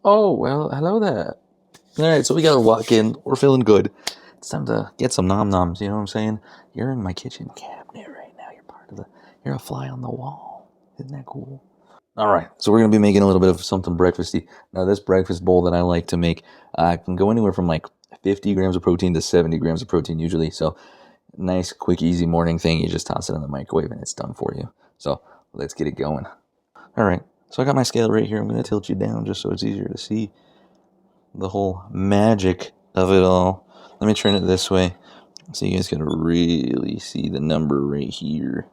Oh, well, hello there. Alright, so we gotta walk in. We're feeling good. It's time to get some nom noms, you know what I'm saying? You're in my kitchen cabinet right now. You're a fly on the wall. Isn't that cool? Alright, so we're gonna be making a little bit of something breakfasty. Now, this breakfast bowl that I like to make can go anywhere from like 50 grams of protein to 70 grams of protein usually. So, nice, quick, easy morning thing. You just toss it in the microwave and it's done for you. So, let's get it going. Alright, so I got my scale right here. I'm gonna tilt you down just so it's easier to see the whole magic of it all. Let me turn it this way so you guys can really see the number right here.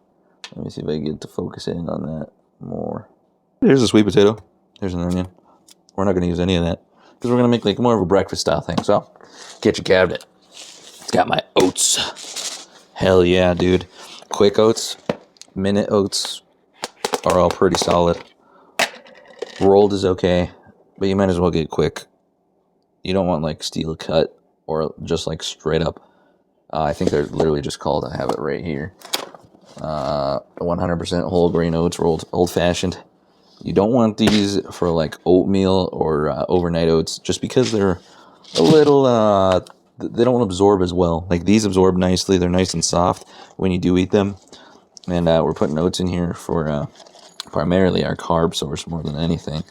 Let me see if I can get to focus in on that more. Here's a sweet potato. There's an onion. We're not going to use any of that because we're going to make like more of a breakfast style thing. So, get your cabinet. It's got my oats. Hell yeah, dude. Quick oats, minute oats are all pretty solid. Rolled is okay, but you might as well get quick. You don't want like steel cut or just like straight up. I think they're literally just called, I have it right here, 100% whole grain oats, rolled old fashioned. You don't want these for like oatmeal or overnight oats just because they're a little, they don't absorb as well. Like these absorb nicely, they're nice and soft when you do eat them. And we're putting oats in here for primarily our carb source more than anything.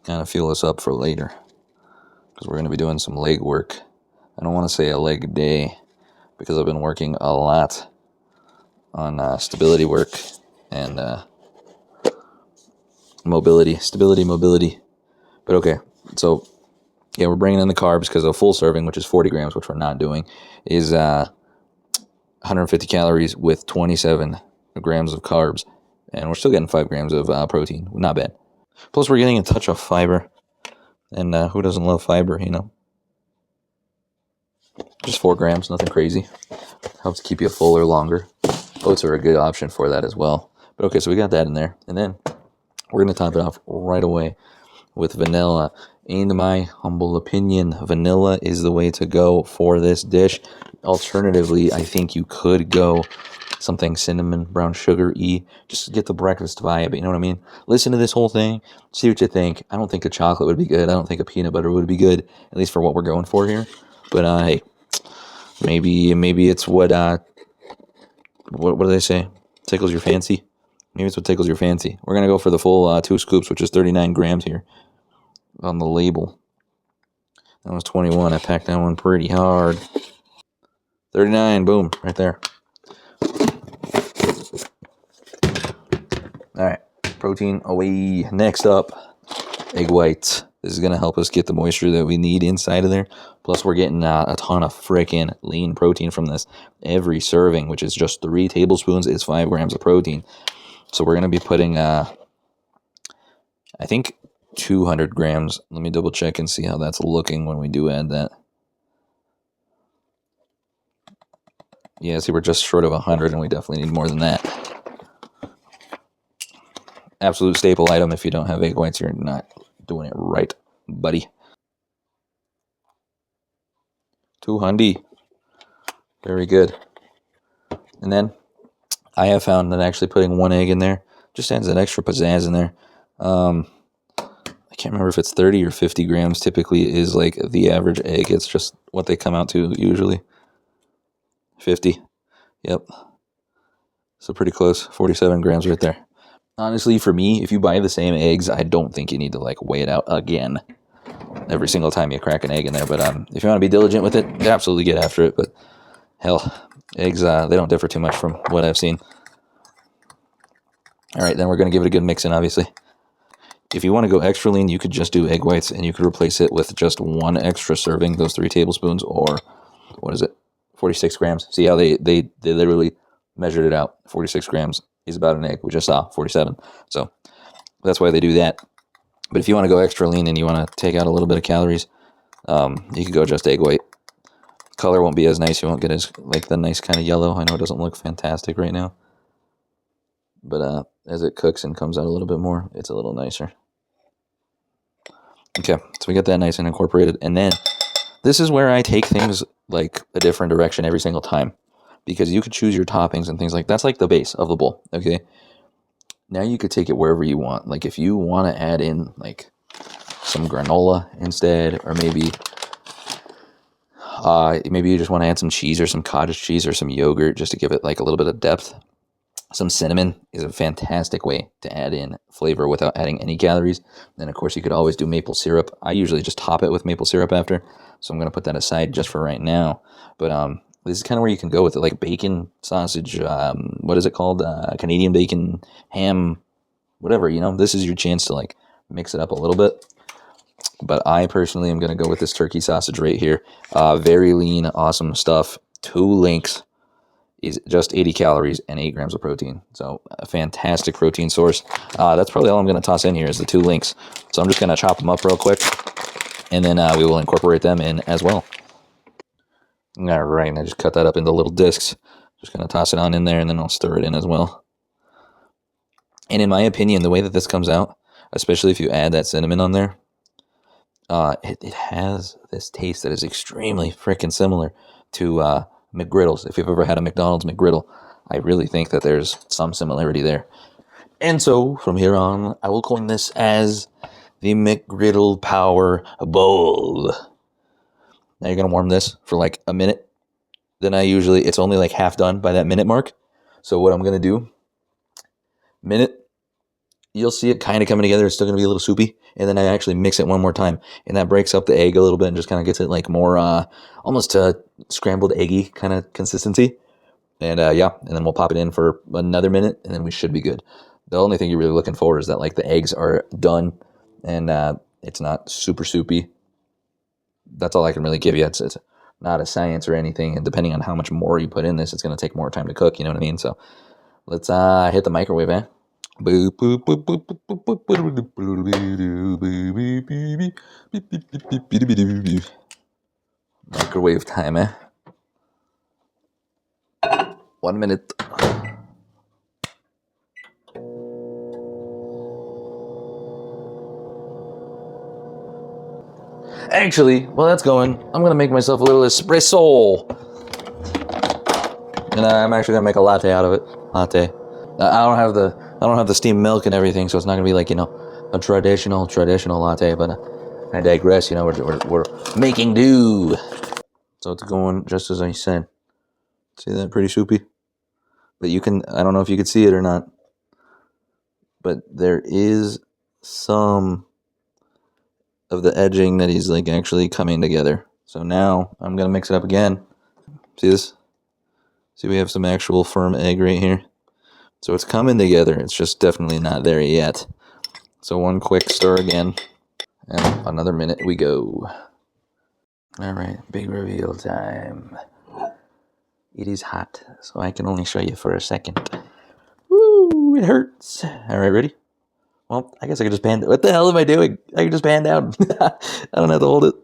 Kind of fuel us up for later, because we're going to be doing some leg work. I don't want to say a leg day because I've been working a lot on stability work and mobility. But okay, so yeah, we're bringing in the carbs because a full serving, which is 40 grams, which we're not doing, is 150 calories with 27 grams of carbs. And we're still getting 5 grams of protein. Not bad. Plus, we're getting a touch of fiber. And who doesn't love fiber, you know? Just 4 grams, nothing crazy. Helps keep you fuller longer. Oats are a good option for that as well. But okay, so we got that in there. And then we're going to top it off right away with vanilla. In my humble opinion, vanilla is the way to go for this dish. Alternatively, I think you could go something cinnamon, brown sugar-y. Just get the breakfast vibe, you know what I mean? Listen to this whole thing, see what you think. I don't think a chocolate would be good. I don't think a peanut butter would be good, at least for what we're going for here. But hey, maybe it's what do they say? Tickles your fancy? Maybe it's what tickles your fancy. We're going to go for the full 2 scoops, which is 39 grams here on the label. That was 21. I packed that one pretty hard. 39, boom, right there. All right, protein away. Next up, egg whites. This is going to help us get the moisture that we need inside of there. Plus, we're getting a ton of freaking lean protein from this. Every serving, which is just 3 tablespoons, is 5 grams of protein. So we're going to be putting, I think, 200 grams. Let me double check and see how that's looking when we do add that. Yeah, see, we're just short of 100, and we definitely need more than that. Absolute staple item. If you don't have egg whites, you're not doing it right, buddy. 200. Very good. And then I have found that actually putting 1 egg in there just adds an extra pizzazz in there. I can't remember if it's 30 or 50 grams typically is like the average egg. It's just what they come out to usually. 50. Yep. So pretty close. 47 grams right there. Honestly, for me, if you buy the same eggs, I don't think you need to like weigh it out again every single time you crack an egg in there. But if you want to be diligent with it, absolutely get after it. But hell, eggs, they don't differ too much from what I've seen. All right, then we're going to give it a good mix in, obviously. If you want to go extra lean, you could just do egg whites, and you could replace it with just 1 extra serving, those 3 tablespoons, or what is it, 46 grams. See how they literally measured it out. 46 grams is about an egg. We just saw 47. So that's why they do that. But if you want to go extra lean and you want to take out a little bit of calories, you could go just egg white. Color won't be as nice. You won't get as like the nice kind of yellow. I know it doesn't look fantastic right now, but as it cooks and comes out a little bit more, it's a little nicer. Okay, so we get that nice and incorporated. And then this is where I take things like a different direction every single time, because you could choose your toppings and things like that's like the base of the bowl. Okay, now you could take it wherever you want. Like if you want to add in like some granola instead, or maybe you just want to add some cheese or some cottage cheese or some yogurt just to give it like a little bit of depth. Some cinnamon is a fantastic way to add in flavor without adding any calories. Then, of course, you could always do maple syrup. I usually just top it with maple syrup after, so I'm going to put that aside just for right now. But this is kind of where you can go with it, like bacon, sausage, what is it called? Canadian bacon, ham, whatever, This is your chance to, like, mix it up a little bit. But I personally am going to go with this turkey sausage right here. Very lean, awesome stuff. 2 links. Is just 80 calories and 8 grams of protein. So a fantastic protein source. That's probably all I'm going to toss in here is the 2 links. So I'm just going to chop them up real quick, and then we will incorporate them in as well. All right, and I just cut that up into little discs. Just going to toss it on in there, and then I'll stir it in as well. And in my opinion, the way that this comes out, especially if you add that cinnamon on there, it has this taste that is extremely freaking similar to McGriddles. If you've ever had a McDonald's McGriddle, I really think that there's some similarity there. And so, from here on, I will coin this as the McGriddle Power Bowl. Now you're going to warm this for like a minute. Then it's only like half done by that minute mark. So what I'm going to do, minute, you'll see it kind of coming together. It's still going to be a little soupy. And then I actually mix it one more time. And that breaks up the egg a little bit and just kind of gets it like more almost scrambled eggy kind of consistency. And and then we'll pop it in for another minute, and then we should be good. The only thing you're really looking for is that like the eggs are done and it's not super soupy. That's all I can really give you. It's not a science or anything. And depending on how much more you put in this, it's going to take more time to cook. You know what I mean? So let's hit the microwave, eh? Microwave time, eh? 1 minute. Actually, while that's going, I'm going to make myself a little espresso. And I'm actually going to make a latte out of it. Latte. I don't have the steamed milk and everything, so it's not going to be like, a traditional latte, but I digress, we're making do. So it's going just as I said. See that? Pretty soupy. But I don't know if you could see it or not, but there is some of the edging that is like actually coming together. So now I'm going to mix it up again. See this? See, we have some actual firm egg right here. So it's coming together. It's just definitely not there yet. So one quick stir again. And another minute we go. All right, big reveal time. It is hot, so I can only show you for a second. Woo, it hurts. All right, ready? Well, I guess I could just pan down. What the hell am I doing? I can just pan down. I don't have to hold it.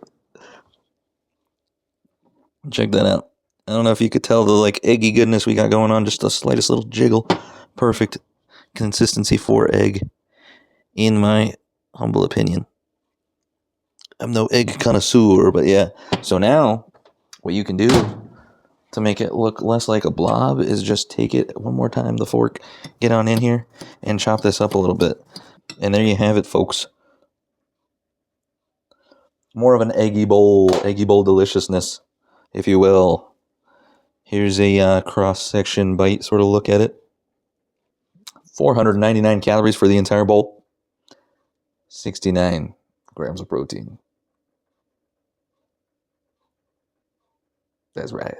Check that out. I don't know if you could tell the like eggy goodness we got going on. Just the slightest little jiggle. Perfect consistency for egg, in my humble opinion. I'm no egg connoisseur, but yeah. So now, what you can do to make it look less like a blob is just take it one more time, the fork, get on in here, and chop this up a little bit. And there you have it, folks. More of an eggy bowl deliciousness, if you will. Here's a cross-section bite sort of look at it. 499 calories for the entire bowl. 69 grams of protein. That's right.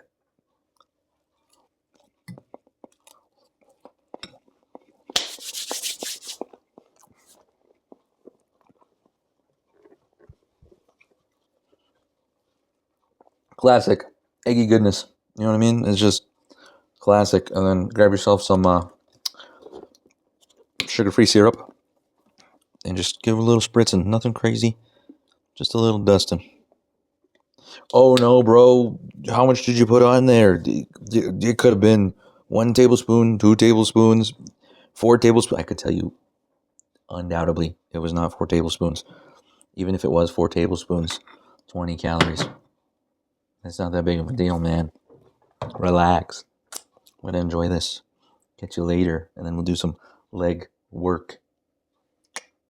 Classic. Eggy goodness. You know what I mean? It's just classic. And then grab yourself some sugar-free syrup. And just give it a little spritzing. Nothing crazy. Just a little dusting. Oh no, bro. How much did you put on there? It could have been 1 tablespoon, 2 tablespoons, 4 tablespoons. I could tell you undoubtedly it was not 4 tablespoons. Even if it was 4 tablespoons, 20 calories. It's not that big of a deal, man. Relax. I'm going to enjoy this. Catch you later, and then we'll do some leg work.